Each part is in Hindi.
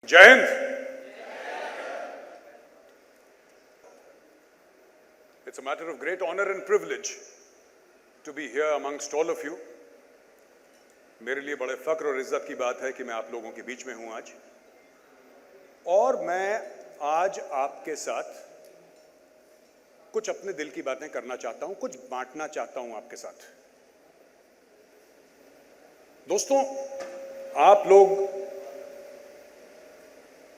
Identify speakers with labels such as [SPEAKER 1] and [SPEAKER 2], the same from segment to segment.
[SPEAKER 1] जय Hind. It's a matter of great honor and privilege to be here amongst all of you. मेरे लिए बड़े फक्र और इज्जत की बात है कि मैं आप लोगों के बीच में हूं आज, और मैं आज आपके साथ कुछ अपने दिल की बातें करना चाहता हूं, कुछ बांटना चाहता हूं आपके साथ। दोस्तों, आप लोग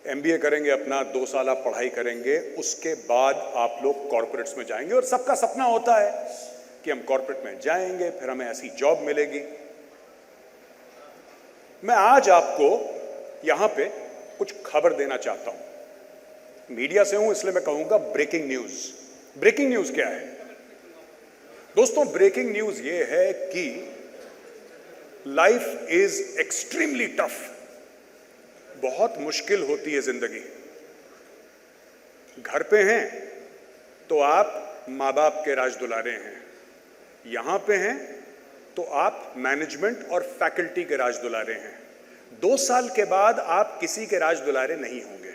[SPEAKER 1] एमबीए करेंगे, अपना 2 साल आप पढ़ाई करेंगे, उसके बाद आप लोग कॉर्पोरेट्स में जाएंगे, और सबका सपना होता है कि हम कॉर्पोरेट में जाएंगे, फिर हमें ऐसी जॉब मिलेगी। मैं आज आपको यहां पे कुछ खबर देना चाहता हूं। मीडिया से हूं इसलिए मैं कहूंगा ब्रेकिंग न्यूज। ब्रेकिंग न्यूज क्या है दोस्तों? ब्रेकिंग न्यूज ये है कि लाइफ इज एक्सट्रीमली टफ। बहुत मुश्किल होती है जिंदगी। घर पे हैं तो आप माँ बाप के राज दुलारे हैं, यहां पे हैं तो आप मैनेजमेंट और फैकल्टी के राज दुलारे हैं। 2 साल के बाद आप किसी के राज दुलारे नहीं होंगे।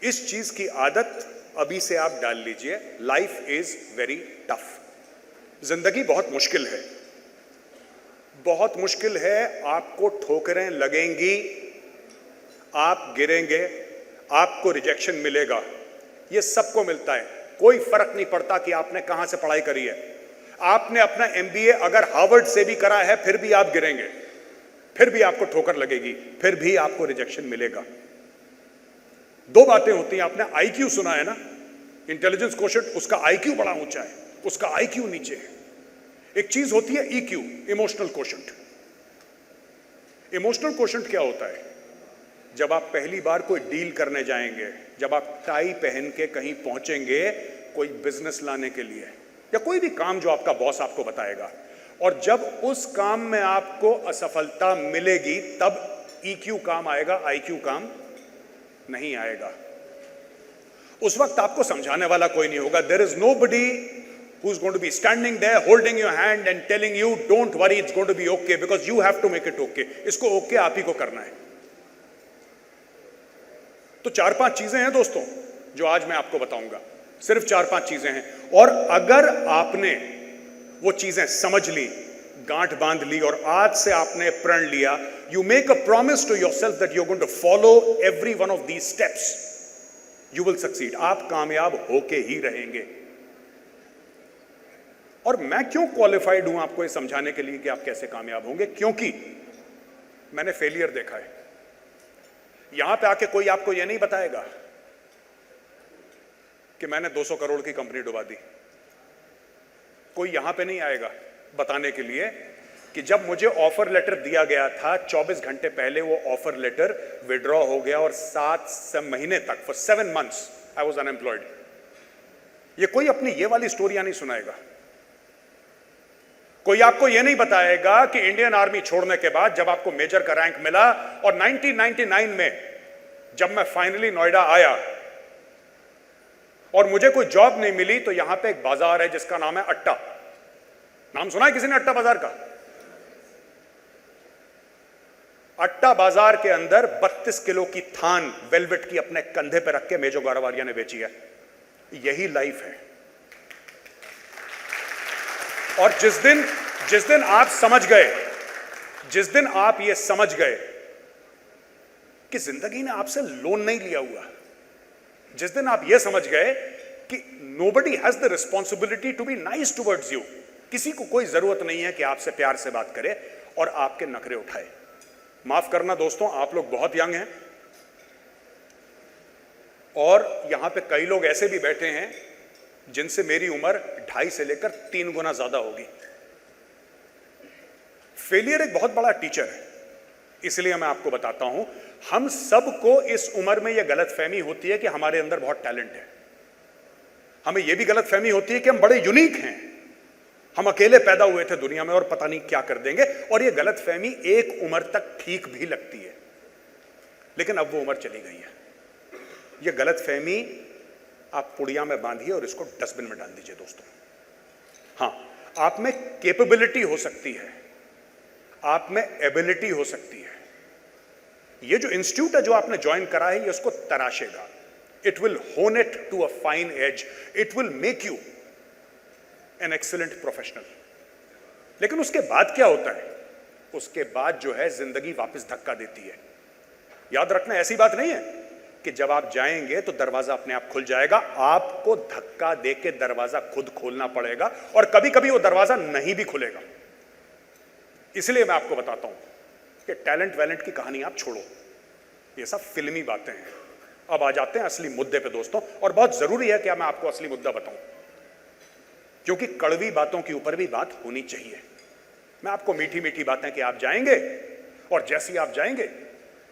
[SPEAKER 1] इस चीज की आदत अभी से आप डाल लीजिए। Life is very tough. जिंदगी बहुत मुश्किल है, बहुत मुश्किल है। आपको ठोकरें लगेंगी, आप गिरेंगे, आपको रिजेक्शन मिलेगा। यह सबको मिलता है, कोई फर्क नहीं पड़ता कि आपने कहां से पढ़ाई करी है। आपने अपना एमबीए अगर हार्वर्ड से भी करा है, फिर भी आप गिरेंगे, फिर भी आपको ठोकर लगेगी, फिर भी आपको रिजेक्शन मिलेगा। 2 बातें होती हैं। आपने आईक्यू सुना है ना, इंटेलिजेंस क्वोशेंट, उसका आईक्यू बड़ा ऊंचा है, उसका आईक्यू नीचे है। एक चीज होती है EQ, emotional quotient. Emotional quotient क्या होता है? जब आप पहली बार कोई डील करने जाएंगे, जब आप टाई पहन के कहीं पहुंचेंगे कोई बिजनेस लाने के लिए, या कोई भी काम जो आपका बॉस आपको बताएगा, और जब उस काम में आपको असफलता मिलेगी, तब ईक्यू काम आएगा, आईक्यू काम नहीं आएगा। उस वक्त आपको समझाने वाला कोई नहीं होगा। There is nobody who is going to be standing there holding your hand and telling you don't worry, it's going to be okay, because you have to make it okay. इसको okay आप ही को करना है। तो 4-5 चीजें हैं दोस्तों जो आज मैं आपको बताऊंगा। सिर्फ 4-5 चीजें हैं, और अगर आपने वो चीजें समझ ली, गांठ बांध ली, और आज से आपने प्रण लिया, you make a promise to yourself that you're going to follow every one of these steps, you will succeed. आप कामयाब होके ही रहेंगे। और मैं क्यों क्वालिफाइड हूं आपको ये समझाने के लिए कि आप कैसे कामयाब होंगे? क्योंकि मैंने फेलियर देखा है। यहां पे आके कोई आपको ये नहीं बताएगा कि मैंने 200 करोड़ की कंपनी डुबा दी। कोई यहां पे नहीं आएगा बताने के लिए कि जब मुझे ऑफर लेटर दिया गया था, 24 घंटे पहले वो ऑफर लेटर विड्रॉ हो गया, और 7 महीने तक, for 7 months I was unemployed. ये कोई अपनी ये वाली स्टोरियां नहीं सुनाएगा। कोई आपको यह नहीं बताएगा कि इंडियन आर्मी छोड़ने के बाद जब आपको मेजर का रैंक मिला, और 1999 में जब मैं फाइनली नोएडा आया और मुझे कोई जॉब नहीं मिली, तो यहां पे एक बाजार है जिसका नाम है अट्टा। नाम सुना है किसी ने अट्टा बाजार का? अट्टा बाजार के अंदर 32 किलो की थान वेलवेट की अपने कंधे पर रख के मेजो गारावारिया ने बेची है। यही लाइफ है। और जिस दिन आप समझ गए, जिस दिन आप ये समझ गए कि जिंदगी ने आपसे लोन नहीं लिया हुआ, जिस दिन आप ये समझ गए कि nobody has the responsibility to be nice towards you, किसी को कोई जरूरत नहीं है कि आपसे प्यार से बात करे और आपके नखरे उठाए। माफ करना दोस्तों, आप लोग बहुत यंग हैं, और यहां पे कई लोग ऐसे भी बैठे हैं जिनसे मेरी उम्र 2.5 से लेकर 3 गुना ज्यादा होगी। फेलियर एक बहुत बड़ा टीचर है, इसलिए मैं आपको बताता हूं। हम सबको इस उम्र में यह गलतफहमी होती है कि हमारे अंदर बहुत टैलेंट है। हमें यह भी गलतफहमी होती है कि हम बड़े यूनिक हैं, हम अकेले पैदा हुए थे दुनिया में और पता नहीं क्या कर देंगे। और यह गलतफहमी एक उम्र तक ठीक भी लगती है, लेकिन अब वो उम्र चली गई है। यह गलतफहमी आप पुड़िया में बांधिए और इसको डस्टबिन में डाल दीजिए दोस्तों। हां, आप में कैपेबिलिटी हो सकती है, आप में एबिलिटी हो सकती है, ये जो इंस्टीट्यूट है जो आपने ज्वाइन करा है, ये उसको तराशेगा. It will hone it to a fine edge. It will make you an excellent professional. लेकिन उसके बाद क्या होता है? उसके बाद जो है जिंदगी वापस धक्का देती है. याद रखना, ऐसी बात नहीं है कि जब आप जाएंगे तो दरवाजा अपने आप खुल जाएगा. आपको धक्का देके दरवाजा खुद खोलना पड़ेगा, और कभी कभी वो दरवाजा नहीं भी खुलेगा. इसलिए मैं आपको बताता हूं कि टैलेंट वैलेंट की कहानी आप छोड़ो, ये सब फिल्मी बातें हैं. अब आ जाते हैं असली मुद्दे पे दोस्तों, और बहुत जरूरी है कि मैं आपको असली मुद्दा बताऊं, क्योंकि कड़वी बातों के ऊपर भी बात होनी चाहिए. मैं आपको मीठी मीठी बातें कि आप जाएंगे, और जैसे ही आप जाएंगे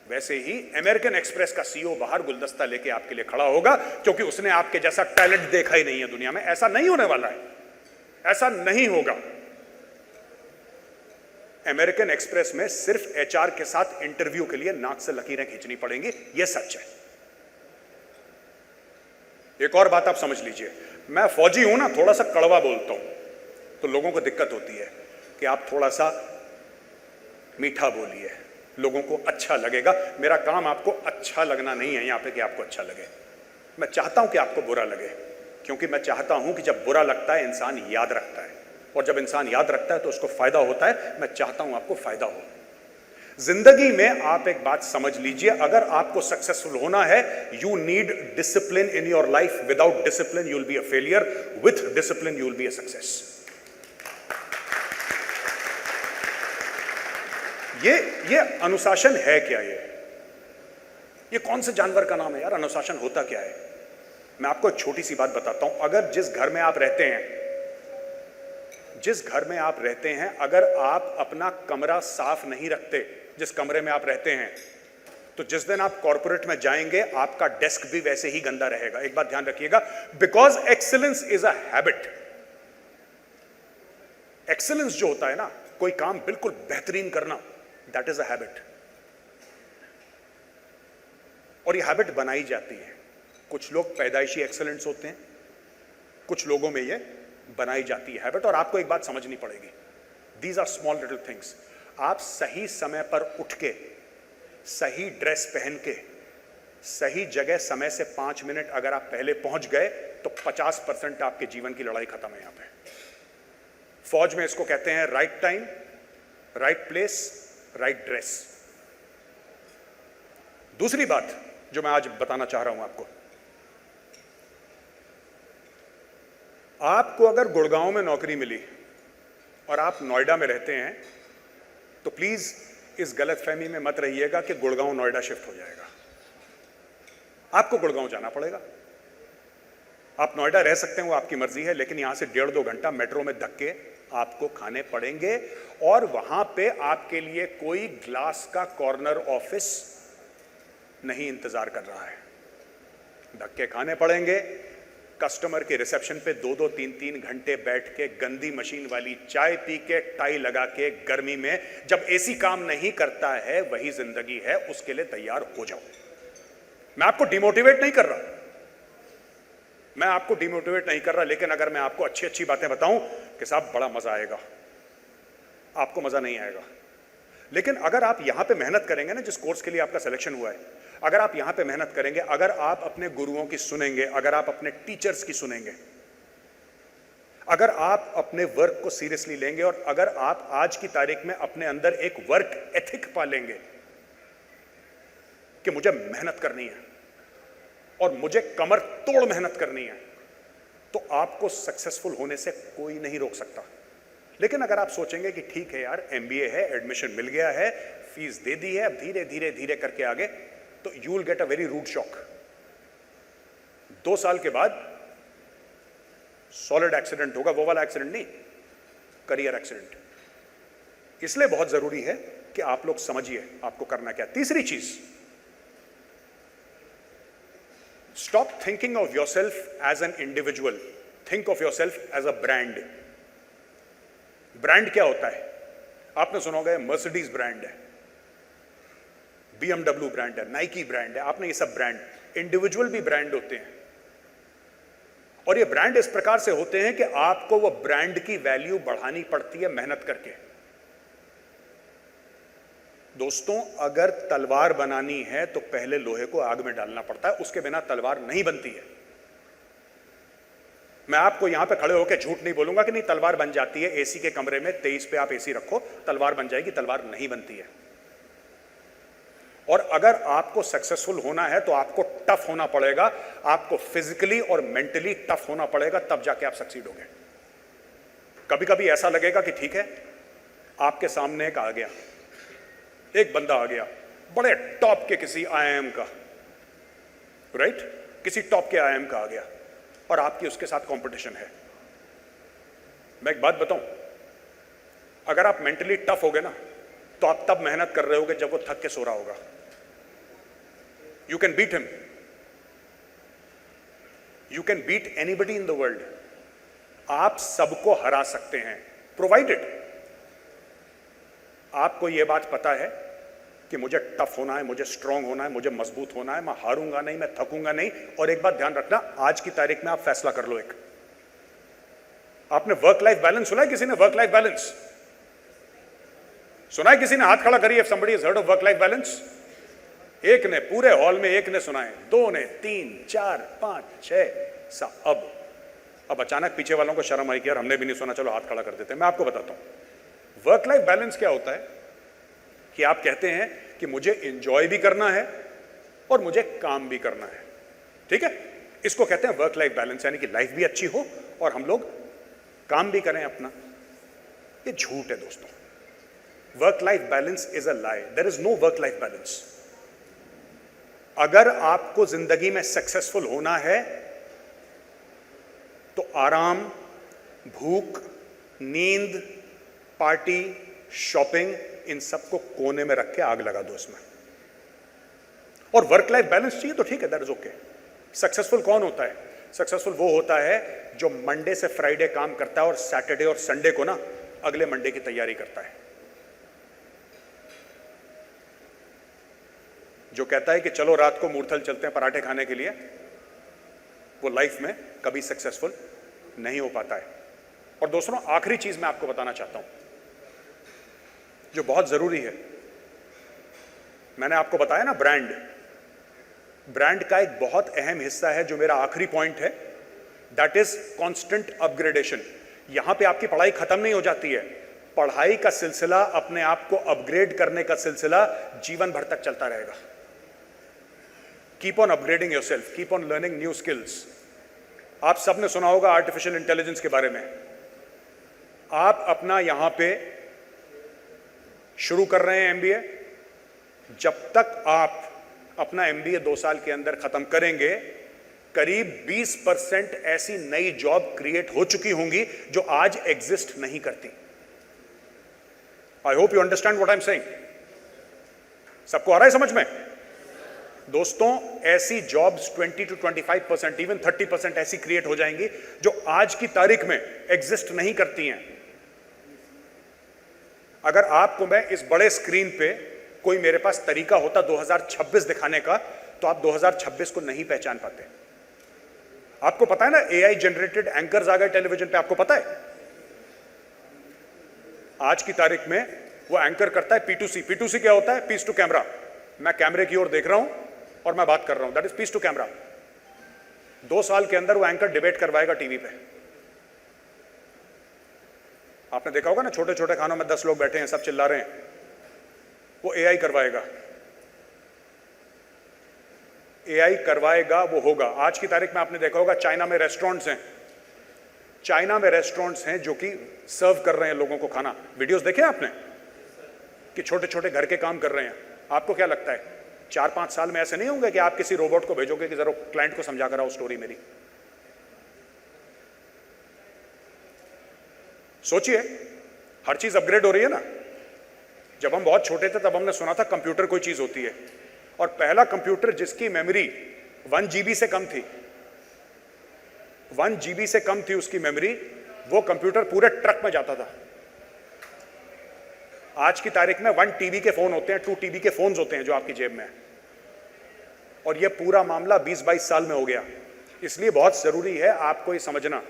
[SPEAKER 1] वैसे ही अमेरिकन एक्सप्रेस का सीईओ बाहर गुलदस्ता लेके आपके लिए खड़ा होगा, क्योंकि उसने आपके जैसा टैलेंट देखा ही नहीं है दुनिया में. ऐसा नहीं होने वाला है, ऐसा नहीं होगा. अमेरिकन एक्सप्रेस में सिर्फ एचआर के साथ इंटरव्यू के लिए नाक से लकीरें खींचनी पड़ेंगी. यह सच है. एक और बात आप समझ लीजिए, मैं फौजी हूं ना, थोड़ा सा कड़वा बोलता हूं, तो लोगों को दिक्कत होती है कि आप थोड़ा सा मीठा बोलिए, लोगों को अच्छा लगेगा. मेरा काम आपको अच्छा लगना नहीं है यहां पे कि आपको अच्छा लगे. मैं चाहता हूं कि आपको बुरा लगे, क्योंकि मैं चाहता हूं कि जब बुरा लगता है इंसान याद रखता है, और जब इंसान याद रखता है तो उसको फायदा होता है. मैं चाहता हूं आपको फायदा हो. जिंदगी में आप एक बात समझ लीजिए, अगर आपको सक्सेसफुल होना है, you need discipline in your life. Without discipline you will be a failure. With discipline you will be a success. ये अनुशासन है क्या? ये कौन से जानवर का नाम है यार? अनुशासन होता क्या है? मैं आपको एक छोटी सी बात बताता हूं. अगर जिस घर में आप रहते हैं, अगर आप अपना कमरा साफ नहीं रखते, जिस कमरे में आप रहते हैं, तो जिस दिन आप कॉर्पोरेट में जाएंगे आपका डेस्क भी वैसे ही गंदा रहेगा. एक बात ध्यान रखिएगा, because excellence is a habit. Excellence जो होता है ना, कोई काम बिल्कुल बेहतरीन करना, दैट इज अ हैबिट. और ये हैबिट बनाई जाती है. कुछ लोग पैदाइशी एक्सीलेंस होते हैं, कुछ लोगों में ये बनाई जाती है हैबिट. और आपको एक बात समझनी पड़ेगी, these are small little things. आप सही समय पर उठ के, सही ड्रेस पहन के, सही जगह समय से 5 मिनट अगर आप पहले पहुंच गए तो 50% आपके जीवन की लड़ाई खत्म है. यहां पे फौज में इसको कहते हैं right time, right place, right dress. दूसरी बात जो मैं आज बताना चाह रहा हूं आपको अगर गुड़गांव में नौकरी मिली और आप नोएडा में रहते हैं, तो प्लीज इस गलतफहमी में मत रहिएगा कि गुड़गांव नोएडा शिफ्ट हो जाएगा. आपको गुड़गांव जाना पड़ेगा. आप नोएडा रह सकते हैं, वो आपकी मर्जी है, लेकिन यहां से 1.5-2 घंटा मेट्रो में धक्के आपको खाने पड़ेंगे. और वहां पे आपके लिए कोई ग्लास का कॉर्नर ऑफिस नहीं इंतजार कर रहा है. धक्के खाने पड़ेंगे. कस्टमर के रिसेप्शन पे 2-2, 3-3 घंटे बैठ के गंदी मशीन वाली चाय पी के, टाई लगा के, गर्मी में जब एसी काम नहीं करता है, वही जिंदगी है. उसके लिए तैयार हो जाओ. मैं आपको डिमोटिवेट नहीं कर रहा, लेकिन अगर मैं आपको अच्छी अच्छी बातें बताऊं कि साहब बड़ा मजा आएगा, आपको मजा नहीं आएगा. लेकिन अगर आप यहां पे मेहनत करेंगे ना, जिस कोर्स के लिए आपका सिलेक्शन हुआ है, अगर आप यहां पे मेहनत करेंगे, अगर आप अपने गुरुओं की सुनेंगे, अगर आप अपने टीचर्स की सुनेंगे, अगर आप अपने वर्क को सीरियसली लेंगे, और अगर आप आज की तारीख में अपने अंदर एक वर्क एथिक पालेंगे कि मुझे मेहनत करनी है और मुझे कमर तोड़ मेहनत करनी है, तो आपको सक्सेसफुल होने से कोई नहीं रोक सकता. लेकिन अगर आप सोचेंगे कि ठीक है यार, एमबीए है, एडमिशन मिल गया है, फीस दे दी है, अब धीरे धीरे धीरे करके आगे, तो you will get a very rude shock. 2 साल के बाद सॉलिड एक्सीडेंट होगा. वो वाला एक्सीडेंट नहीं, करियर एक्सीडेंट. इसलिए बहुत जरूरी है कि आप लोग समझिए आपको करना क्या. तीसरी चीज, stop thinking of yourself as an individual, think of yourself as a brand. Brand क्या होता है? आपने सुना होगा मर्सिडीज ब्रांड है, BMW ब्रांड है, नाइकी ब्रांड है. आपने ये सब ब्रांड, इंडिविजुअल भी ब्रांड होते हैं. और ये ब्रांड इस प्रकार से होते हैं कि आपको वो ब्रांड की वैल्यू बढ़ानी पड़ती है मेहनत करके. दोस्तों, अगर तलवार बनानी है तो पहले लोहे को आग में डालना पड़ता है, उसके बिना तलवार नहीं बनती है। मैं आपको यहां पे खड़े होकर झूठ नहीं बोलूंगा कि नहीं तलवार बन जाती है। एसी के कमरे में 23 पे आप एसी रखो, तलवार बन जाएगी। तलवार नहीं बनती है। और अगर आपको सक्सेसफुल होना है तो आपको टफ होना पड़ेगा, आपको फिजिकली और मेंटली टफ होना पड़ेगा, तब जाके आप सक्सीड होंगे। कभी कभी ऐसा लगेगा कि ठीक है, आपके सामने एक आ गया, एक बंदा आ गया बड़े टॉप के किसी आईआईएम का, राइट, किसी टॉप के आईआईएम का आ गया और आपकी उसके साथ कंपटीशन है। मैं एक बात बताऊं, अगर आप मेंटली टफ होगे ना तो आप तब मेहनत कर रहे होगे जब वो थक के सो रहा होगा। You can beat him, you can beat anybody in the world. आप सबको हरा सकते हैं, प्रोवाइडेड आपको यह बात पता है कि मुझे टफ होना है, मुझे स्ट्रांग होना है, मुझे मजबूत होना है, मैं हारूंगा नहीं, मैं थकूंगा नहीं। और एक बात ध्यान रखना, आज की तारीख में आप फैसला कर लो। एक आपने वर्क लाइफ बैलेंस सुना है? किसी ने वर्क लाइफ बैलेंस सुना है? किसी ने हाथ खड़ा करिए, if somebody has heard of work life balance. एक ने, पूरे हॉल में एक ने सुना है, दो ने, 3, 4, 5, 6, 7। अब अचानक पीछे वालों को शर्म आई कि यार हमने भी नहीं सुना, चलो हाथ खड़ा कर देते हैं। मैं आपको बताता हूं वर्क लाइफ बैलेंस क्या होता है कि आप कहते हैं कि मुझे एंजॉय भी करना है और मुझे काम भी करना है, ठीक है? इसको कहते हैं वर्क लाइफ बैलेंस, यानी कि लाइफ भी अच्छी हो और हम लोग काम भी करें अपना। ये झूठ है दोस्तों। Work life balance is a lie, there is no work life balance. अगर आपको जिंदगी में सक्सेसफुल होना है तो आराम, भूख, नींद, पार्टी, शॉपिंग, इन सबको कोने में रख के आग लगा दो इसमें। और वर्क लाइफ बैलेंस चाहिए तो ठीक है, दैट इज ओके। सक्सेसफुल कौन होता है? सक्सेसफुल वो होता है जो मंडे से फ्राइडे काम करता है और सैटरडे और संडे को ना अगले मंडे की तैयारी करता है। जो कहता है कि चलो रात को मूर्थल चलते हैं पराठे खाने के लिए, वो लाइफ में कभी सक्सेसफुल नहीं हो पाता है। और दोस्तों, आखिरी चीज मैं आपको बताना चाहता हूं जो बहुत जरूरी है। मैंने आपको बताया ना, ब्रांड का एक बहुत अहम हिस्सा है जो मेरा आखिरी पॉइंट है, दैट इज कांस्टेंट अपग्रेडेशन। यहां पे आपकी पढ़ाई खत्म नहीं हो जाती है। पढ़ाई का सिलसिला, अपने आप को अपग्रेड करने का सिलसिला जीवन भर तक चलता रहेगा। Keep on upgrading yourself, keep on learning new skills. आप सबने सुना होगा आर्टिफिशियल इंटेलिजेंस के बारे में। आप अपना यहां पे शुरू कर रहे हैं एमबीए, जब तक आप अपना एमबीए 2 साल के अंदर खत्म करेंगे, करीब 20% ऐसी नई जॉब क्रिएट हो चुकी होंगी जो आज एग्जिस्ट नहीं करती। I hope you understand what I am saying. सबको आ रहा है समझ में? दोस्तों, ऐसी जॉब्स 20 to 25%, इवन 30% ऐसी क्रिएट हो जाएंगी जो आज की तारीख में एग्जिस्ट नहीं करती हैं। अगर आपको मैं इस बड़े स्क्रीन पे कोई मेरे पास तरीका होता 2026 दिखाने का, तो आप 2026 को नहीं पहचान पाते। आपको पता है ना, एआई जनरेटेड एंकर्स आ गए टेलीविजन पे, आपको पता है? आज की तारीख में वो एंकर करता है P2C। P2C क्या होता है? Piece to camera. मैं कैमरे की ओर देख रहा हूं और मैं बात कर रहा हूं, that is piece to camera. 2 साल के अंदर वो एंकर डिबेट करवाएगा टीवी पे। आपने देखा होगा ना, छोटे छोटे खानों में 10 लोग बैठे हैं, सब चिल्ला रहे हैं, वो एआई करवाएगा। एआई करवाएगा, वो होगा। आज की तारीख में आपने देखा होगा चाइना में रेस्टोरेंट्स हैं, चाइना में रेस्टोरेंट्स हैं जो कि सर्व कर रहे हैं लोगों को खाना। वीडियोस देखे आपने कि छोटे छोटे घर के काम कर रहे हैं। आपको क्या लगता है 4-5 साल में ऐसे नहीं होंगे कि आप किसी रोबोट को भेजोगे कि जरा क्लाइंट को समझा कर आओ स्टोरी मेरी? सोचिए, हर चीज अपग्रेड हो रही है ना। जब हम बहुत छोटे थे तब हमने सुना था कंप्यूटर कोई चीज होती है, और पहला कंप्यूटर जिसकी मेमोरी 1 GB से कम थी, 1 GB से कम थी उसकी मेमोरी, वो कंप्यूटर पूरे ट्रक में जाता था। आज की तारीख में 1 TB के फोन होते हैं, 2 TB के फोन्स होते हैं जो आपकी जेब में है। और ये पूरा मामला 20-22 साल में हो गया। इसलिए बहुत जरूरी है आपको ये समझना,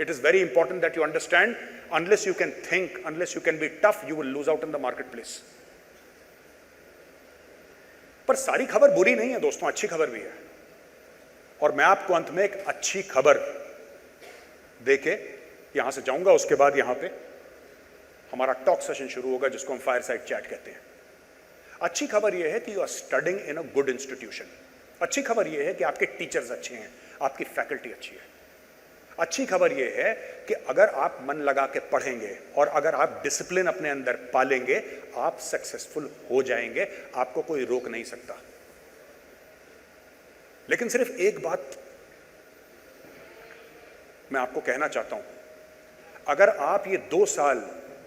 [SPEAKER 1] it is very important that you understand, unless you can think, unless you can be tough, you will lose out in the marketplace. पर सारी खबर बुरी नहीं है दोस्तों, अच्छी खबर भी है। और मैं आपको अंत में एक अच्छी खबर देके यहां से जाऊंगा, उसके बाद यहां पे हमारा टॉक सेशन शुरू होगा जिसको हम फायर साइड चैट कहते हैं। अच्छी खबर यह है कि you are studying in a good institution. अच्छी खबर यह है कि आपके टीचर्स अच्छे हैं, आपकी फैकल्टी अच्छी है। अच्छी खबर यह है कि अगर आप मन लगा के पढ़ेंगे और अगर आप डिसिप्लिन अपने अंदर पालेंगे, आप सक्सेसफुल हो जाएंगे, आपको कोई रोक नहीं सकता। लेकिन सिर्फ एक बात मैं आपको कहना चाहता हूं, अगर आप ये 2 साल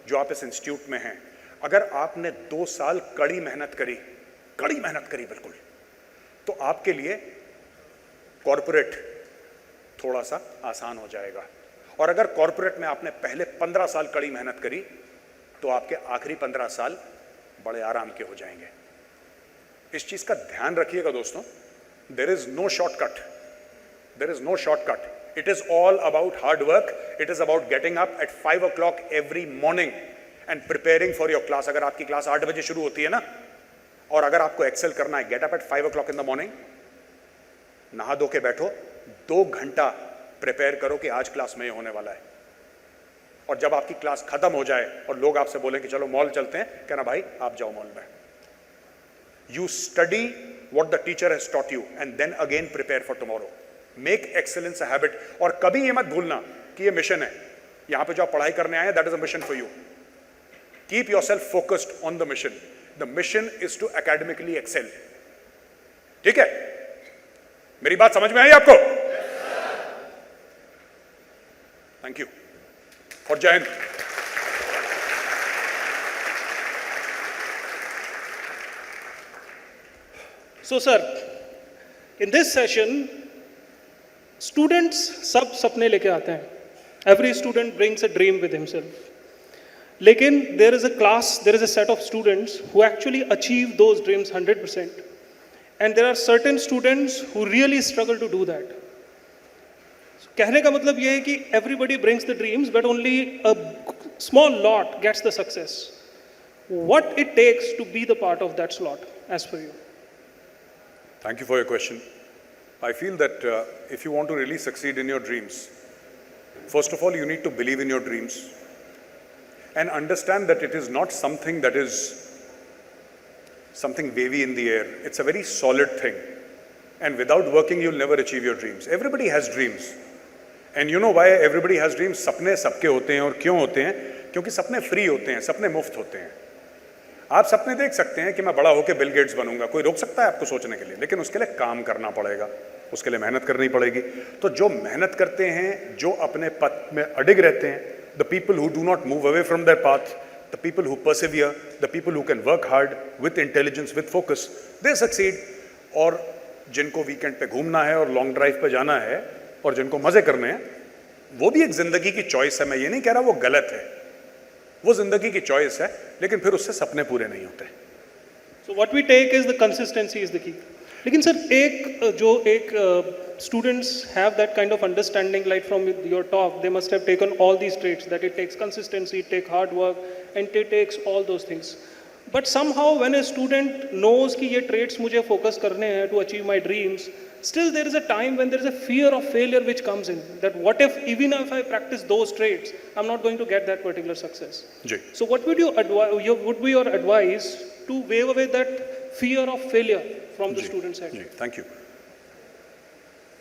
[SPEAKER 1] जो आप इस इंस्टीट्यूट में हैं, अगर आपने 2 साल कड़ी मेहनत करी बिल्कुल, तो आपके लिए कॉर्पोरेट थोड़ा सा आसान हो जाएगा। और अगर कॉर्पोरेट में आपने पहले 15 साल कड़ी मेहनत करी, तो आपके आखिरी 15 साल बड़े आराम के हो जाएंगे। इस चीज का ध्यान रखिएगा दोस्तों, there is no shortcut, there is no shortcut. It is all about hard work. It is about getting up at 5 o'clock every morning and preparing for your class. अगर आपकी क्लास 8 बजे शुरू होती है ना, और अगर आपको एक्सेल करना है, get up at 5 o'clock in the morning, नहा धो के बैठो, 2 घंटा प्रिपेयर करो कि आज क्लास में ये होने वाला है। और जब आपकी क्लास खत्म हो जाए और लोग आपसे बोलें कि चलो मॉल चलते हैं, कहना भाई आप जाओ मॉल में। You study what the teacher has taught you and then again prepare for tomorrow. Make excellence a habit. और कभी ये मत भूलना कि ये मिशन है, यहां पे जो आप पढ़ाई करने आए हैं, that is a mission for you. Keep yourself focused on the mission. The mission is to academically excel. ठीक है, मेरी बात समझ में आई आपको? थैंक यू और जय Hind.
[SPEAKER 2] So sir, in this session, students सब सपने लेके आते हैं. Every student brings a dream with himself. लेकिन there is a class, there is a set of students who actually achieve those dreams 100%. And there are certain students who really struggle to do that. So, कहने का मतलब ये है कि everybody brings the dreams, but only a small lot gets the success. What it takes to be the part of that slot, as per you?
[SPEAKER 1] Thank you for your question. I feel that if you want to really succeed in your dreams, first of all, you need to believe in your dreams and understand that it is not something that is something wavy in the air. It's a very solid thing. And without working, you'll never achieve your dreams. Everybody has dreams. And you know why everybody has dreams? सपने सबके होते हैं। और क्यों होते हैं? क्योंकि सपने फ्री होते हैं, सपने मुफ्त होते हैं। आप सपने देख सकते हैं कि मैं बड़ा होकर बिल गेट्स बनूंगा, कोई रोक सकता है आपको सोचने के लिए? लेकिन उसके लिए काम करना पड़ेगा, उसके लिए मेहनत करनी पड़ेगी। तो जो मेहनत करते हैं, जो अपने पथ में अडिग रहते हैं, the people who do not move away from there path, the people who persevere, the people who can work hard with intelligence, with focus, they succeed. और जिनको वीकेंड पे घूमना है और लॉन्ग ड्राइव पे जाना है और जिनको मजे करने हैं, वो भी एक जिंदगी की चॉइस है। मैं ये नहीं कह रहा वो गलत है, वो जिंदगी की चॉइस है, लेकिन फिर उससे सपने पूरे नहीं होते।
[SPEAKER 2] So what we take is the consistency is the key. लेकिन सर एक students have that kind of understanding, like from your talk, they must have taken all these traits, that it takes consistency, it takes hard work, and it takes all those things. But somehow when a student knows कि ये traits मुझे focus करने हैं to achieve my dreams, still there is a time when there is a fear of failure which comes in, that what if even if I practice those traits, I'm not going to get that particular success.
[SPEAKER 1] Ji.
[SPEAKER 2] So what would would be your advice to wave away that fear of failure from the students' head?
[SPEAKER 1] Ji, thank you.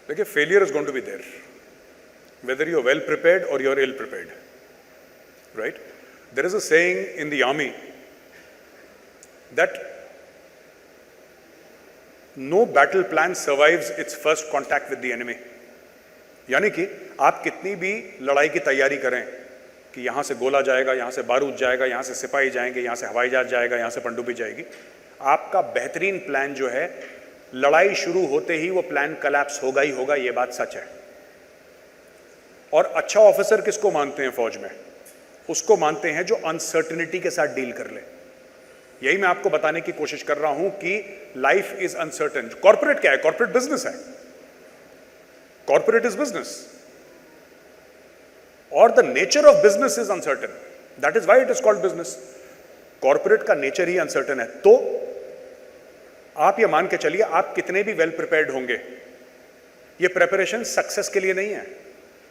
[SPEAKER 1] देखिए, failure is going to be there, whether you're well prepared or you're ill prepared, right? There is a saying in the army that no battle plan survives its first contact with the enemy. यानी कि आप कितनी भी लड़ाई की तैयारी करें कि यहां से गोला जाएगा, यहां से बारूद जाएगा, यहां से सिपाही जाएंगे, यहां से हवाई जहाज जाएगा, यहां से पनडुब्बी जाएगी, आपका बेहतरीन प्लान जो है, लड़ाई शुरू होते ही वो प्लान कोलैप्स होगा ही होगा, ये बात सच है। और अच्छा ऑफिसर किसको मानते हैं फौज में? उसको मानते हैं जो अनसर्टेनिटी के साथ डील कर ले। यही मैं आपको बताने की कोशिश कर रहा हूं कि लाइफ इज अनसर्टेन। कॉर्पोरेट क्या है? कॉर्पोरेट बिजनेस है। कॉर्पोरेट इज बिजनेस और the nature of business is uncertain, that is why it is called business. Corporate का नेचर ही अनसर्टेन है। तो आप ये मान के चलिए, आप कितने भी वेल प्रिपेयर्ड होंगे, ये प्रिपरेशन सक्सेस के लिए नहीं है,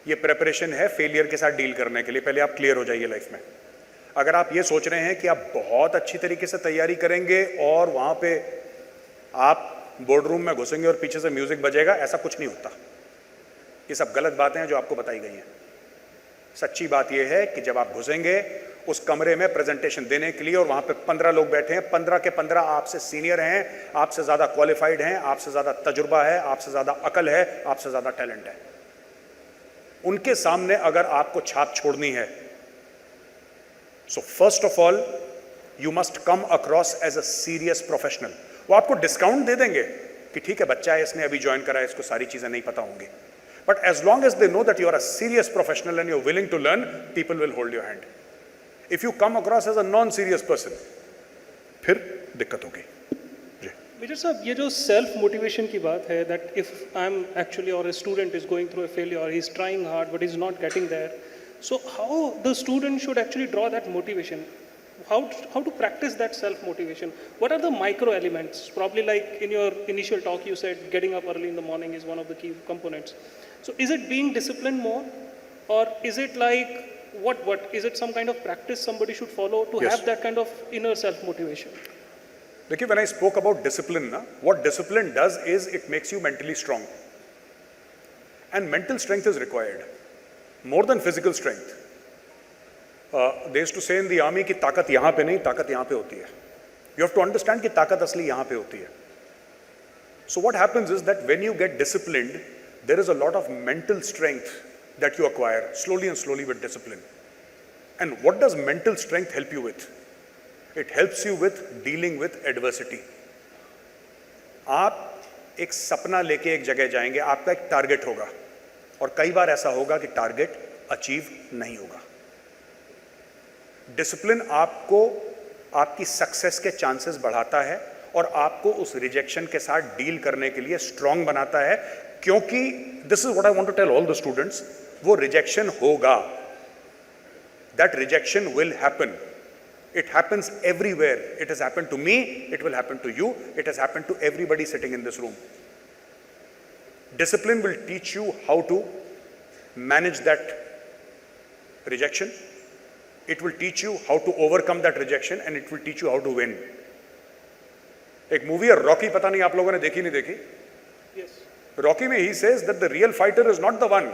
[SPEAKER 1] ये प्रिपरेशन है फेलियर के साथ डील करने के लिए। पहले आप क्लियर हो जाइए लाइफ में। अगर आप ये सोच रहे हैं कि आप बहुत अच्छी तरीके से तैयारी करेंगे और वहां पे आप बोर्ड रूम में घुसेंगे और पीछे से म्यूजिक बजेगा, ऐसा कुछ नहीं होता। ये सब गलत बातें हैं जो आपको बताई गई हैं। सच्ची बात यह है कि जब आप घुसेंगे उस कमरे में प्रेजेंटेशन देने के लिए और वहां पे 15 लोग बैठे हैं, 15 के 15 आपसे सीनियर हैं, आपसे ज्यादा क्वालिफाइड हैं, आपसे ज्यादा तजुर्बा है, आपसे ज्यादा अकल है, आपसे ज्यादा टैलेंट है। उनके सामने अगर आपको छाप छोड़नी है, so first of all you must come across as a serious professional. वो आपको डिस्काउंट दे देंगे कि ठीक है, बच्चा है, इसने अभी ज्वाइन करा है, इसको सारी चीजें नहीं पता होंगी, but as long as they know that you are a serious professional and you are willing to learn, people will hold your hand. If you come across as a non serious person, फिर दिक्कत होगी।
[SPEAKER 2] मेजर साहब, ये जो सेल्फ मोटिवेशन की बात है, that if I am actually और a student is going through a failure, he is trying hard but he is not getting there, so how the student should actually draw that motivation? How to practice that self motivation? What are the micro elements? Probably like in your initial talk you said getting up early in the morning is one of the key components. So is it being disciplined more, or is it like what is it some kind of practice somebody should follow to
[SPEAKER 1] Yes.
[SPEAKER 2] have that kind of inner self motivation?
[SPEAKER 1] देखिए, when I spoke about discipline ना, what discipline does is it makes you mentally strong, and mental strength is required more than physical strength. They used to say in the army कि ताकत यहाँ पे नहीं, ताकत यहाँ पे होती है। You have to understand कि ताकत असली यहाँ पे होती है। So what happens is that when you get disciplined, there is a lot of mental strength that you acquire slowly and slowly with discipline. And what does mental strength help you with? It helps you with dealing with adversity. आप एक सपना लेके एक जगह जाएंगे, आपका एक टारगेट होगा, और कई बार ऐसा होगा कि टारगेट अचीव नहीं होगा। डिसिप्लिन आपको आपकी सक्सेस के चांसेस बढ़ाता है और आपको उस रिजेक्शन के साथ डील करने के लिए स्ट्रांग बनाता है, क्योंकि this is what I want to tell all the students, वो रिजेक्शन होगा, that rejection will happen, it happens everywhere, it has happened to me, it will happen to you, it has happened to everybody sitting in this room. Discipline will teach you how to manage that rejection, it will teach you how to overcome that rejection, and it will teach you how to win. एक मूवी है रॉकी, पता नहीं आप लोगों ने देखी नहीं देखी?
[SPEAKER 2] Yes.
[SPEAKER 1] रॉकी में ही says that the real fighter is not the one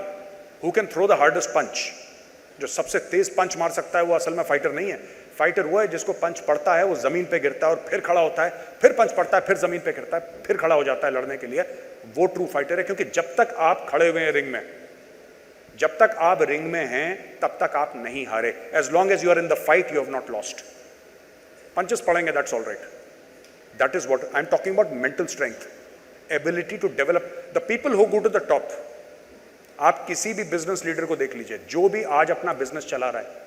[SPEAKER 1] who can throw the hardest punch. जो सबसे तेज पंच मार सकता है वो असल में फाइटर नहीं है। फाइटर वो है जिसको पंच पड़ता है, वो जमीन पे गिरता है और फिर खड़ा होता है, फिर पंच पड़ता है, फिर जमीन पे गिरता है, फिर खड़ा हो जाता है लड़ने के लिए। वो ट्रू फाइटर है, क्योंकि जब तक आप खड़े हुए हैं रिंग में, जब तक आप रिंग में हैं, तब तक आप नहीं हारे। As long as you are in the fight, you have not lost. Punches पड़ेंगे, that's all right. That is what I am talking about, mental strength, ability to develop the people who go to the top. आप किसी भी बिजनेस लीडर को देख लीजिए, जो भी आज अपना बिजनेस चला रहा है,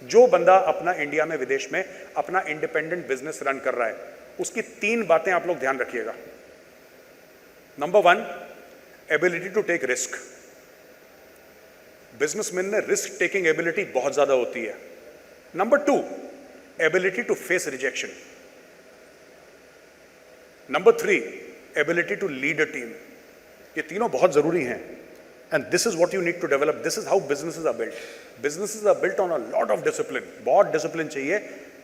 [SPEAKER 1] जो बंदा अपना इंडिया में, विदेश में अपना इंडिपेंडेंट बिजनेस रन कर रहा है, उसकी 3 बातें आप लोग ध्यान रखिएगा। Number 1, ability to take risk. Businessman में रिस्क टेकिंग एबिलिटी बहुत ज्यादा होती है। Number 2, ability to face rejection. Number 3, ability to lead a team. ये तीनों बहुत जरूरी हैं, and this is what you need to develop. This is how businesses are built. Businesses are built on a lot of discipline. बहुत discipline चाहिए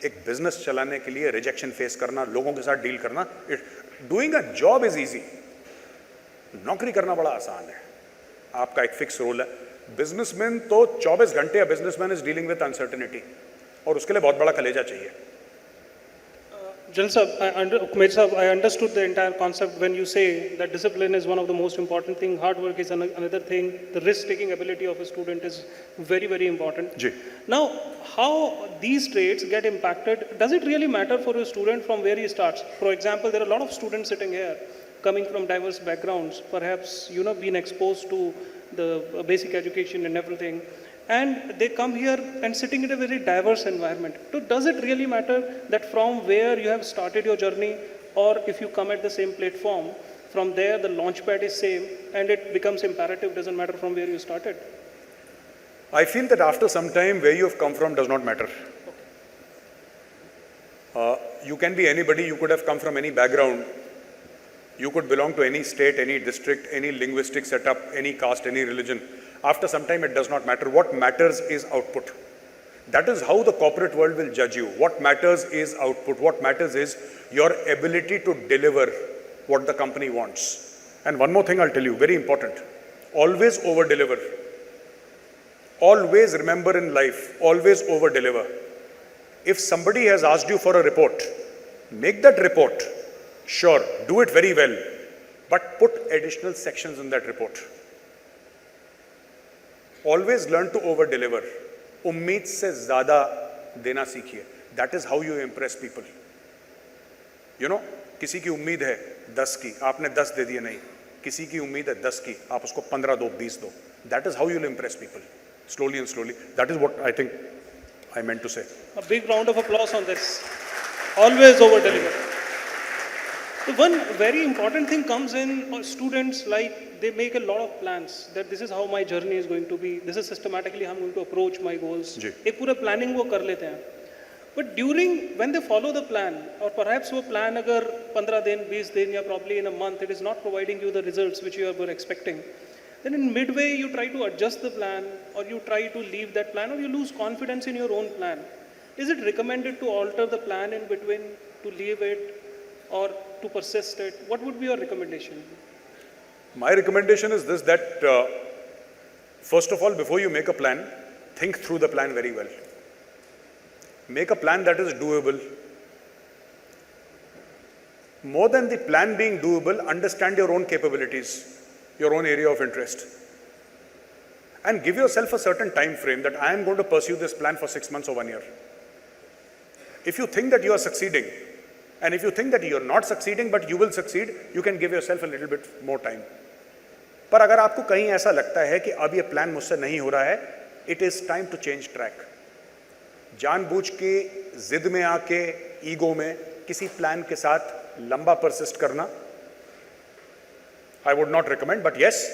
[SPEAKER 1] एक बिजनेस चलाने के लिए। रिजेक्शन फेस करना, लोगों के साथ डील करना। Doing a job is easy, नौकरी करना बड़ा आसान है, आपका एक फिक्स रोल है। बिजनेसमैन तो 24 घंटे, a businessman is dealing with uncertainty, और उसके लिए बहुत बड़ा कलेजा चाहिए।
[SPEAKER 2] General Sahab, Major Sahab, I understood the entire concept when you say that discipline is one of the most important thing, hard work is another thing, the risk-taking ability of a student is very, very important.
[SPEAKER 1] Ji.
[SPEAKER 2] Now, how these traits get impacted, does it really matter for a student from where he starts? For example, there are a lot of students sitting here, coming from diverse backgrounds, perhaps, been exposed to the basic education and everything, and they come here and sitting in a very diverse environment. So does it really matter that from where you have started your journey, or if you come at the same platform, from there the launch pad is same and it becomes imperative, doesn't matter from where you started?
[SPEAKER 1] I feel that after some time, where you have come from does not matter. You can be anybody, you could have come from any background, You could belong to any state, any district, any linguistic setup, any caste, any religion. After some time, it does not matter. What matters is output. That is how the corporate world will judge you. What matters is output. What matters is your ability to deliver what the company wants. And one more thing I'll tell you, very important. Always over-deliver. Always remember in life, always over-deliver. If somebody has asked you for a report, make that report. Sure, do it very well, but put additional sections in that report. Always learn to over-deliver. उम्मीद से ज़्यादा देना सीखिए. That is how you impress people. You know, किसी की उम्मीद है 10 की, आपने 10 दे दिए नहीं. किसी की उम्मीद है 10 की, आप उसको 15 दो, 20 दो. That is how you'll impress people. Slowly and slowly. That is what I think I meant to say.
[SPEAKER 2] A big round of applause on this. Always over-deliver. So one very important thing comes in, students like they make a lot of plans that this is how my journey is going to be, this is systematically how I'm going to approach my goals. एक पूरा planning वो कर लेते हैं. But during, when they follow the plan, or perhaps वो plan अगर 15 दिन, 20 दिन या probably in a month, it is not providing you the results which you were expecting, then in midway you try to adjust the plan, or you try to leave that plan, or you lose confidence in your own plan. Is it recommended to alter the plan in between, to leave it, or to persist it? What would be your recommendation?
[SPEAKER 1] My recommendation is this, that first of all, before you make a plan, think through the plan very well. Make a plan that is doable. More than the plan being doable, understand your own capabilities, your own area of interest. And give yourself a certain time frame that I am going to pursue this plan for 6 months or 1 year. If you think that you are succeeding, and if you think that you are not succeeding but you will succeed, you can give yourself a little bit more time. पर अगर आपको कहीं ऐसा लगता है कि अब ये प्लान मुझसे नहीं हो रहा है, it is time to change track. जानबूझ के जिद में आके, ईगो में किसी प्लान के साथ लंबा परसिस्ट करना, I would not recommend, but yes,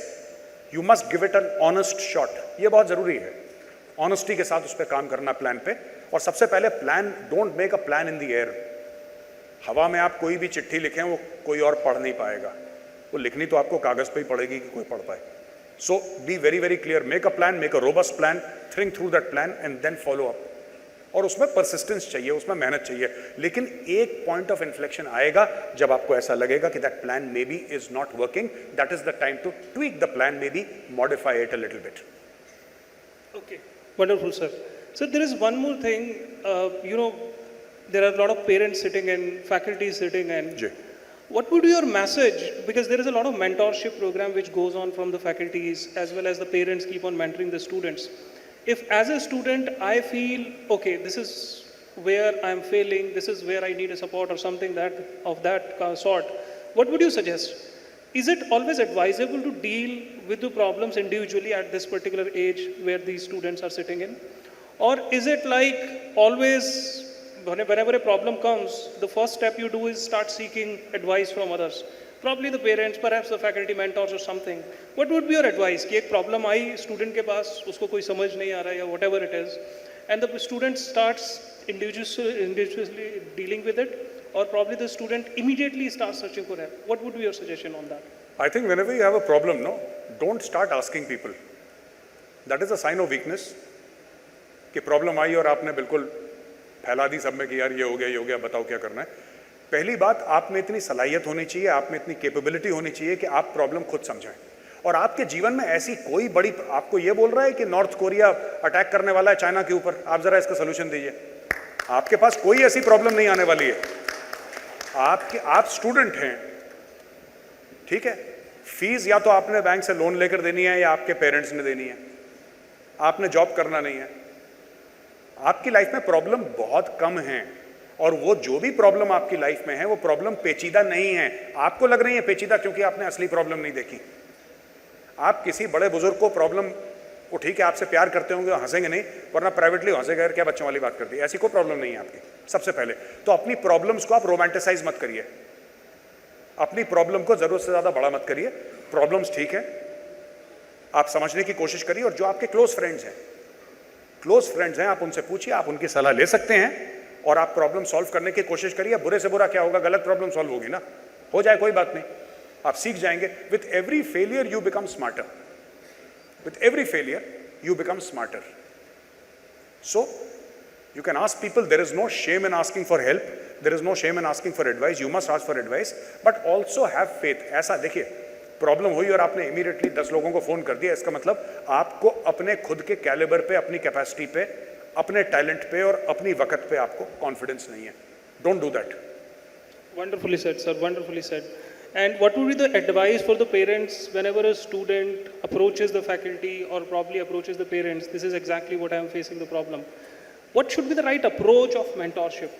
[SPEAKER 1] you must give it an honest shot. ये बहुत जरूरी है. Honesty के साथ उस पर काम करना प्लान पे. और सबसे पहले plan, don't make a plan in the air. हवा में आप कोई भी चिट्ठी लिखें, वो कोई और पढ़ नहीं पाएगा. वो लिखनी तो आपको कागज पे ही पड़ेगी कि कोई पढ़ पाए. So be very very clear. Make a plan, make a robust plan, think through that plan and then follow up. और उसमें persistence चाहिए, उसमें मेहनत चाहिए. लेकिन एक point of inflection आएगा जब आपको ऐसा लगेगा कि that plan maybe is not working. That is the time to tweak the plan, maybe modify it a little bit.
[SPEAKER 2] Okay, wonderful, sir. So there is one more thing. There are a lot of parents sitting and faculty sitting and.
[SPEAKER 1] Ji.
[SPEAKER 2] What would be your message? Because there is a lot of mentorship program which goes on from the faculties as well as the parents keep on mentoring the students. If as a student I feel, okay, this is where I'm failing, this is where I need a support or something of that sort, what would you suggest? Is it always advisable to deal with the problems individually at this particular age where these students are sitting in? Or is it like always, whenever a problem comes, the first step you do is start seeking advice from others? Probably the parents, perhaps the faculty mentors or something. What would be your advice? कि एक problem आई student के पास, उसको कोई समझ नहीं आ रहा है या whatever it is, and the student starts individually dealing with it, or probably the student immediately starts searching for help. What would be your suggestion on that?
[SPEAKER 1] I think whenever you have a problem, no, don't start asking people. That is a sign of weakness. कि problem आई और आपने बिल्कुल फैला दी सब में कि यार ये हो गया बताओ क्या करना है. पहली बात, आप में इतनी सलाहियत होनी चाहिए, आप में इतनी कैपेबिलिटी होनी चाहिए कि आप प्रॉब्लम खुद समझें. और आपके जीवन में ऐसी कोई बड़ी, आपको ये बोल रहा है कि नॉर्थ कोरिया अटैक करने वाला है चाइना के ऊपर, आप जरा इसका सोल्यूशन दीजिए. आपके पास कोई ऐसी प्रॉब्लम नहीं आने वाली है. आप स्टूडेंट हैं, ठीक है. फीस या तो आपने बैंक से लोन लेकर देनी है या आपके पेरेंट्स ने देनी है. आपने जॉब करना नहीं है. आपकी लाइफ में प्रॉब्लम बहुत कम है, और वो जो भी प्रॉब्लम आपकी लाइफ में है वो प्रॉब्लम पेचीदा नहीं है. आपको लग रही है पेचीदा क्योंकि आपने असली प्रॉब्लम नहीं देखी. आप किसी बड़े बुजुर्ग को प्रॉब्लम, वो ठीक है आपसे प्यार करते होंगे, हंसेंगे नहीं, वरना प्राइवेटली हंसेगा, क्या बच्चों वाली बात करती है. ऐसी कोई प्रॉब्लम नहीं है आपकी. सबसे पहले तो अपनी प्रॉब्लम्स को आप रोमांटिसाइज मत करिए. अपनी प्रॉब्लम को जरूरत से ज्यादा बड़ा मत करिए. प्रॉब्लम्स ठीक है, आप समझने की कोशिश करिए, और जो आपके क्लोज फ्रेंड्स हैं आप उनसे पूछिए, आप उनकी सलाह ले सकते हैं, और आप प्रॉब्लम सॉल्व करने की कोशिश करिए. बुरे से बुरा क्या होगा, गलत प्रॉब्लम सॉल्व होगी ना, हो जाए कोई बात नहीं. आप सीख जाएंगे. With every failure you become smarter. With every failure you become smarter. So you can ask people, there is no shame in asking for help, there is no shame in asking for advice, you must ask for advice, but also have faith. ऐसा देखिए, प्रॉब्लम हुई और आपने इमीडिएटली 10 लोगों को फोन कर दिया, इसका मतलब आपको अपने खुद के कैलिबर पे, अपनी कैपेसिटी पे, अपने टैलेंट पे और अपनी वक्त पे आपको कॉन्फिडेंस नहीं है. Don't do that.
[SPEAKER 2] Wonderfully said, sir. Wonderfully said. And what would be the advice for the parents whenever a student approaches the faculty or probably approaches the parents? This is exactly what I am facing the problem. What should be the right approach of mentorship?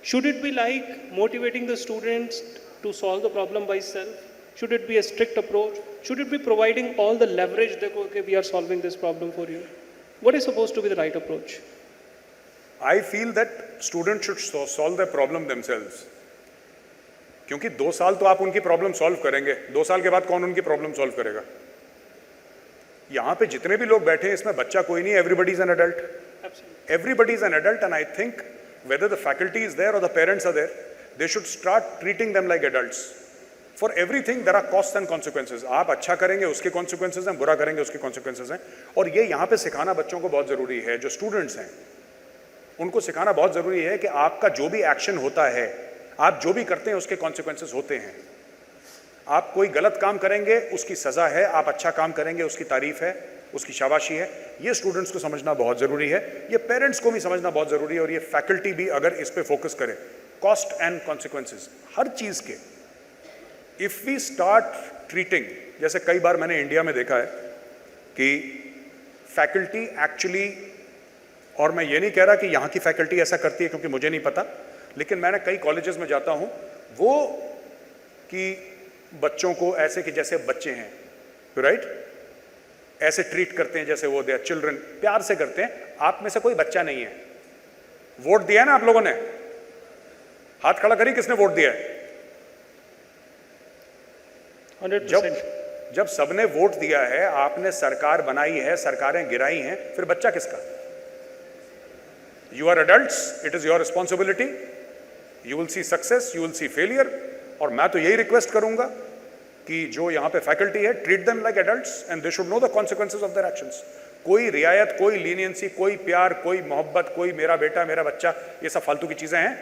[SPEAKER 2] Should it be like motivating the students to solve the problem by self? Should it be a strict approach? Should it be providing all the leverage that okay, we are solving this problem for you? What is supposed to be the right approach?
[SPEAKER 1] I feel that students should solve their problem themselves. क्योंकि 2 साल तो आप उनकी प्रॉब्लम सॉल्व करेंगे, 2 साल के बाद कौन उनकी प्रॉब्लम सॉल्व करेगा? यहां पे जितने भी लोग बैठे हैं इसमें बच्चा कोई नहीं, everybody is an adult. Everybody is an adult, and I think whether the faculty is there or the parents are there, they should start treating them like adults. For everything there are costs and consequences. आप अच्छा करेंगे उसके consequences हैं, बुरा करेंगे उसके consequences हैं, और ये यहाँ पे सिखाना बच्चों को बहुत ज़रूरी है. जो स्टूडेंट्स हैं उनको सिखाना बहुत ज़रूरी है कि आपका जो भी एक्शन होता है, आप जो भी करते हैं उसके consequences होते हैं. आप कोई गलत काम करेंगे उसकी सज़ा है, आप अच्छा काम करेंगे उसकी तारीफ है, उसकी शाबाशी है. ये स्टूडेंट्स को समझना बहुत ज़रूरी है, ये पेरेंट्स को भी समझना बहुत ज़रूरी है, और ये फैकल्टी भी अगर इस पे फोकस करे. कॉस्ट एंड कॉन्सिक्वेंसेस हर चीज़ के. इफ़ वी स्टार्ट ट्रीटिंग, जैसे कई बार मैंने इंडिया में देखा है कि फैकल्टी एक्चुअली, और मैं ये नहीं कह रहा कि यहाँ की फैकल्टी ऐसा करती है क्योंकि मुझे नहीं पता, लेकिन मैंने कई कॉलेजेस में जाता हूँ वो कि बच्चों को ऐसे कि जैसे बच्चे हैं, राइट, ऐसे ट्रीट करते हैं जैसे वो दे आर चिल्ड्रन, प्यार से करते हैं. आप में से कोई बच्चा नहीं है. वोट दिया ना आप लोगों ने? हाथ खड़ा करिए किसने वोट दिया है.
[SPEAKER 2] 100%.
[SPEAKER 1] जब सबने वोट दिया है, आपने सरकार बनाई है, सरकारें गिराई हैं, फिर बच्चा किसका? You are adults, it is your responsibility. You will see success, you will see failure. और मैं तो यही रिक्वेस्ट करूंगा कि जो यहाँ पे फैकल्टी है, treat them like adults and they should know the consequences of their actions. कोई रियायत, कोई लीनियंसी, कोई प्यार, कोई मोहब्बत, कोई मेरा बेटा, मेरा बच्चा, ये सब फालतू की चीजें हैं.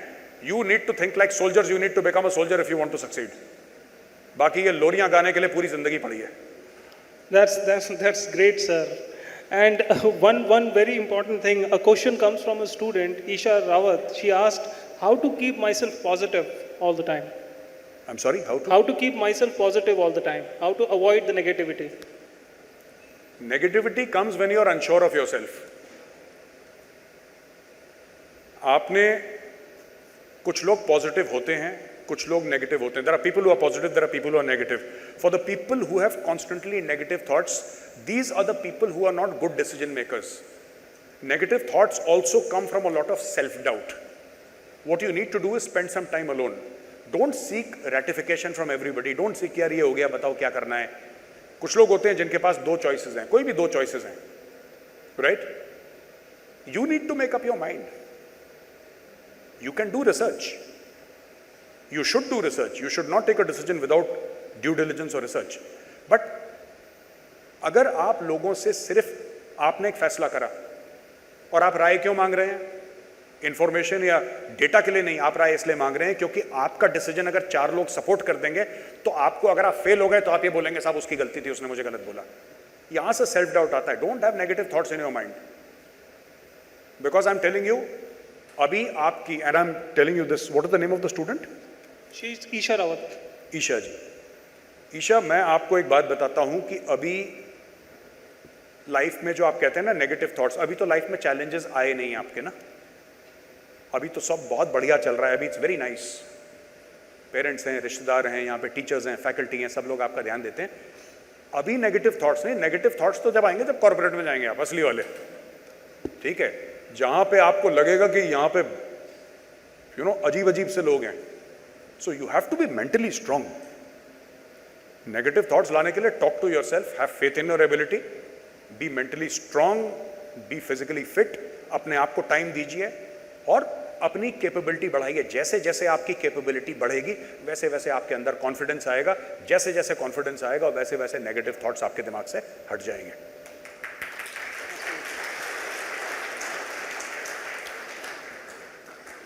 [SPEAKER 1] You need to think like soldiers, you need to become a soldier if you want to succeed. बाकी ये लोरियां गाने के लिए पूरी जिंदगी पड़ी है.
[SPEAKER 2] That's great, sir. And one very important thing, a question comes from a student, Isha Rawat. She asked, how to keep myself positive all the time?
[SPEAKER 1] I'm sorry,
[SPEAKER 2] How to keep myself positive all the time? How to avoid the negativity?
[SPEAKER 1] Negativity comes when you are unsure of yourself. आपने कुछ लोग पॉजिटिव होते हैं, कुछ लोग नेगेटिव होते हैं. There are people who are positive, there are people who are negative. For the people who have constantly negative thoughts, these are the people who are not good decision makers. Negative thoughts also come from a lot of self-doubt. What you need to do is spend some time alone. Don't seek ratification from everybody. Don't seek यार ये हो गया, बताओ क्या करना है. कुछ लोग होते हैं जिनके पास 2 choices हैं, कोई भी 2 choices हैं, right? You need to make up your mind. You can do research. You should do research. You should not take a decision without due diligence or research. But अगर आप लोगों से सिर्फ आपने एक फैसला करा और आप राय क्यों मांग रहे हैं? इंफॉर्मेशन या डेटा के लिए नहीं, आप राय इसलिए मांग रहे हैं क्योंकि आपका डिसीजन अगर 4 लोग सपोर्ट कर देंगे तो आपको, अगर आप फेल हो गए तो आप ये बोलेंगे साहब उसकी गलती थी, उसने मुझे गलत बोला. यहां से सेल्फ डाउट आता है. Don't have negative thoughts in your mind, because I am telling you, अभी आपकी, and I am telling you this, what is the name of the student?
[SPEAKER 2] She is Isha Rawat.
[SPEAKER 1] Isha ji. Isha, मैं आपको एक बात बताता हूं कि अभी लाइफ में जो आप कहते हैं ना नेगेटिव थॉट्स, अभी तो लाइफ में चैलेंजेस आए नहीं आपके ना, अभी तो सब बहुत बढ़िया चल रहा है. अभी इट्स वेरी नाइस. पेरेंट्स हैं, रिश्तेदार हैं, यहाँ पे टीचर्स हैं, फैकल्टी हैं, सब लोग आपका ध्यान देते हैं. अभी नेगेटिव थॉट्स नहीं. नेगेटिव थॉट्स तो जब आएंगे जब कॉर्पोरेट में जाएंगे आप, असली वाले, ठीक है, जहां पे आपको लगेगा कि यहाँ पे अजीब अजीब से लोग हैं. So you have to be mentally strong. Negative thoughts लाने के लिए talk to yourself, have faith in your ability, be mentally strong, be physically fit, अपने आप को टाइम दीजिए और अपनी कैपेबिलिटी बढ़ाइए। जैसे जैसे आपकी कैपेबिलिटी बढ़ेगी वैसे वैसे आपके अंदर कॉन्फिडेंस आएगा, जैसे जैसे कॉन्फिडेंस आएगा वैसे वैसे नेगेटिव थॉट्स आपके दिमाग से हट जाएंगे।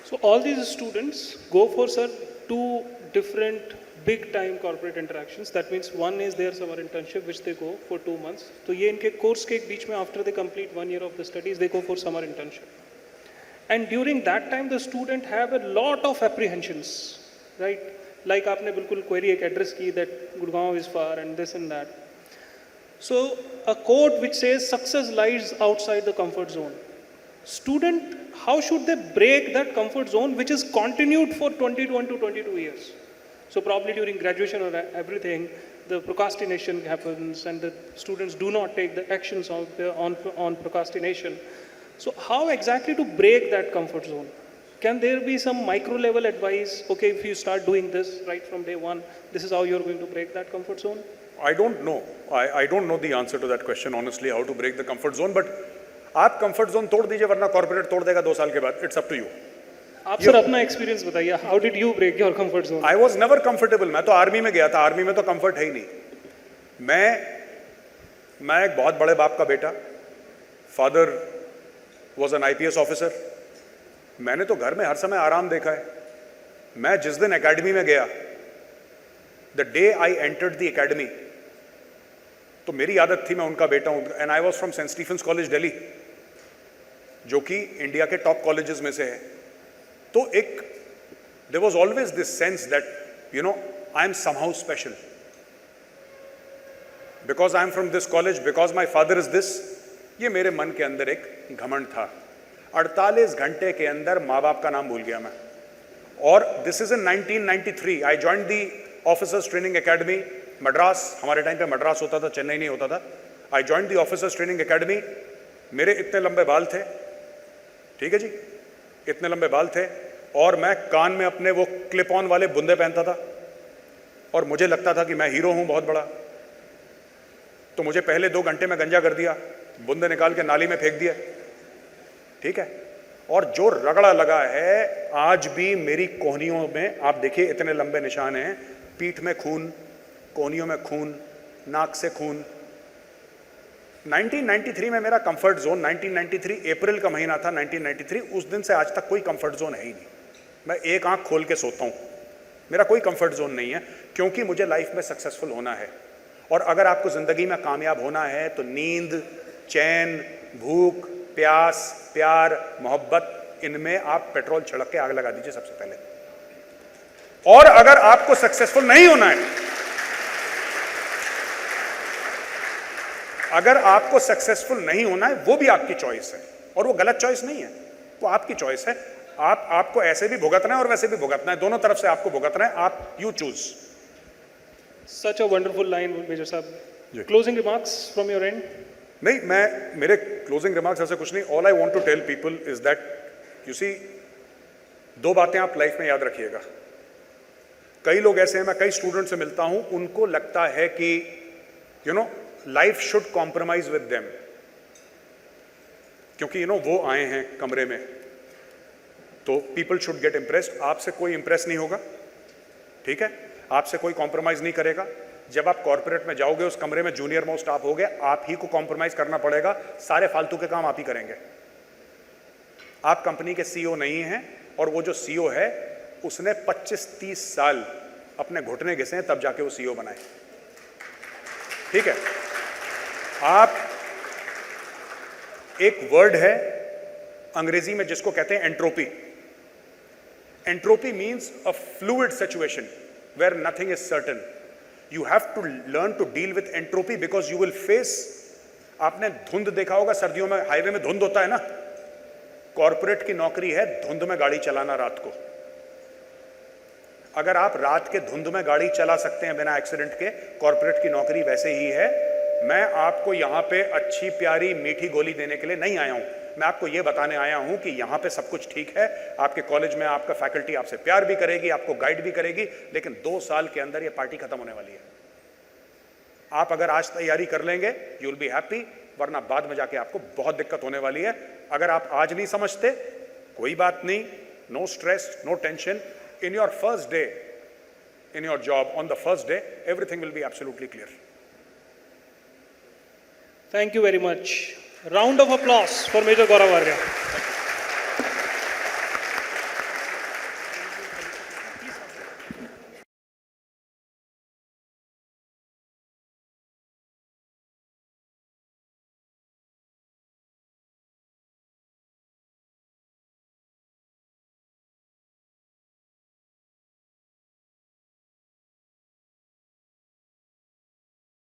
[SPEAKER 2] So all these students go for, sir, two different big time corporate interactions. That means one is their summer internship which they go for 2 months. तो ये इनके course के बीच में after they complete 1 year of the studies they go for summer internship. And during that time the student have a lot of apprehensions, right? Like आपने बिल्कुल query एक address की that Gurgaon is far and this and that. So a quote which says success lies outside the comfort zone. Student, how should they break that comfort zone which is continued for 21 to 22 years? So probably during graduation or everything, the procrastination happens and the students do not take the actions on procrastination. So how exactly to break that comfort zone? Can there be some micro level advice? Okay, if you start doing this right from day one, this is how you're going to break that comfort zone?
[SPEAKER 1] I don't know. I don't know the answer to that question, honestly, how to break the comfort zone. But आप कंफर्ट जोन तोड़ दीजिए वरना कॉर्पोरेट तोड़ देगा 2 साल के बाद। It's up to you.
[SPEAKER 2] आप सर अपना एक्सपीरियंस बताइए, how did you break your comfort zone?
[SPEAKER 1] I was never comfortable. मैं तो आर्मी में गया था, आर्मी में तो कंफर्ट है ही नहीं। मैं एक बहुत बड़े बाप का बेटा, father was an IPS officer. मैंने तो घर में हर समय आराम देखा है। मैं जिस दिन एकेडमी में गया, the day I entered the academy, तो मेरी आदत थी, मैं उनका बेटा हूं, and I was from St Stephen's college Delhi, जो कि इंडिया के टॉप कॉलेजेस में से है। तो एक there was always this sense that I am somehow special because I am from this college, because my father is this. ये मेरे मन के अंदर एक घमंड था। 48 घंटे के अंदर माँ बाप का नाम भूल गया मैं। और this is in 1993। I joined the officers training academy Madras. हमारे टाइम पे मद्रास होता था, चेन्नई नहीं होता था। I joined the officers training academy. मेरे इतने लंबे बाल थे, ठीक है जी, इतने लंबे बाल थे, और मैं कान में अपने वो क्लिप ऑन वाले बुंदे पहनता था, और मुझे लगता था कि मैं हीरो हूं बहुत बड़ा। तो मुझे पहले 2 घंटे में गंजा कर दिया, बुंदे निकाल के नाली में फेंक दिया, ठीक है। और जो रगड़ा लगा है आज भी मेरी कोहनियों में, आप देखिए इतने लंबे निशान हैं, पीठ में खून, कोहनियों में खून, नाक से खून। 1993 में मेरा कंफर्ट जोन, 1993 अप्रैल का महीना था 1993, उस दिन से आज तक कोई कंफर्ट जोन है ही नहीं। मैं एक आंख खोल के सोता हूं, मेरा कोई कंफर्ट जोन नहीं है, क्योंकि मुझे लाइफ में सक्सेसफुल होना है। और अगर आपको जिंदगी में कामयाब होना है तो नींद, चैन, भूख, प्यास, प्यार, मोहब्बत, इनमें आप पेट्रोल छिड़क के आग लगा दीजिए सबसे पहले। और अगर आपको सक्सेसफुल नहीं होना है, अगर आपको सक्सेसफुल नहीं होना है, वो भी आपकी चॉइस है, और वो गलत चॉइस नहीं है, वो आपकी चॉइस है। आपको ऐसे भी भुगतना है और वैसे भी भुगतना है, दोनों तरफ से आपको भुगतना है। आप you choose.
[SPEAKER 2] Such a wonderful line major साहब। Closing remarks from your end?
[SPEAKER 1] नहीं, मेरे क्लोजिंग रिमार्क्स ऐसे कुछ नहीं। All I want to tell people is that you see, 2 बातें आप लाइफ में याद रखिएगा। कई लोग ऐसे हैं, मैं कई स्टूडेंट से मिलता हूं, उनको लगता है कि life should compromise with them, क्योंकि वो आए हैं कमरे में, तो पीपल शुड गेट इम्प्रेस्ड। आपसे कोई इम्प्रेस नहीं होगा, ठीक है, आपसे कोई कॉम्प्रोमाइज नहीं करेगा। जब आप कॉर्पोरेट में जाओगे, उस कमरे में जूनियर मोस्ट आप होगे, आप ही को कॉम्प्रोमाइज करना पड़ेगा, सारे फालतू के काम आप ही करेंगे। आप कंपनी के CEO नहीं हैं, और वो जो CEO है उसने 25-30 साल अपने घुटने घिसे हैं, तब जाके वो CEO बनाए, ठीक है। आप, एक वर्ड है अंग्रेजी में जिसको कहते हैं entropy. Entropy means a fluid situation where nothing is certain. You have to learn to deal with entropy because you will face, आपने धुंध देखा होगा, सर्दियों में हाईवे में धुंध होता है ना, कॉर्पोरेट की नौकरी है धुंध में गाड़ी चलाना रात को। अगर आप रात के धुंध में गाड़ी चला सकते हैं बिना एक्सीडेंट के, कॉर्पोरेट की नौकरी वैसे ही है। मैं आपको यहां पे अच्छी प्यारी मीठी गोली देने के लिए नहीं आया हूं, मैं आपको यह बताने आया हूं कि यहां पे सब कुछ ठीक है। आपके कॉलेज में आपका फैकल्टी आपसे प्यार भी करेगी, आपको गाइड भी करेगी, लेकिन 2 साल के अंदर यह पार्टी खत्म होने वाली है। आप अगर आज तैयारी कर लेंगे, यू विल बी हैप्पी, वरना बाद में जाके आपको बहुत दिक्कत होने वाली है। अगर आप आज नहीं समझते, कोई बात नहीं, no stress, no tension. In your first day, in your job, on the first day, everything will be absolutely clear.
[SPEAKER 2] Thank you very much. Round of applause for Major Gaurav Arya.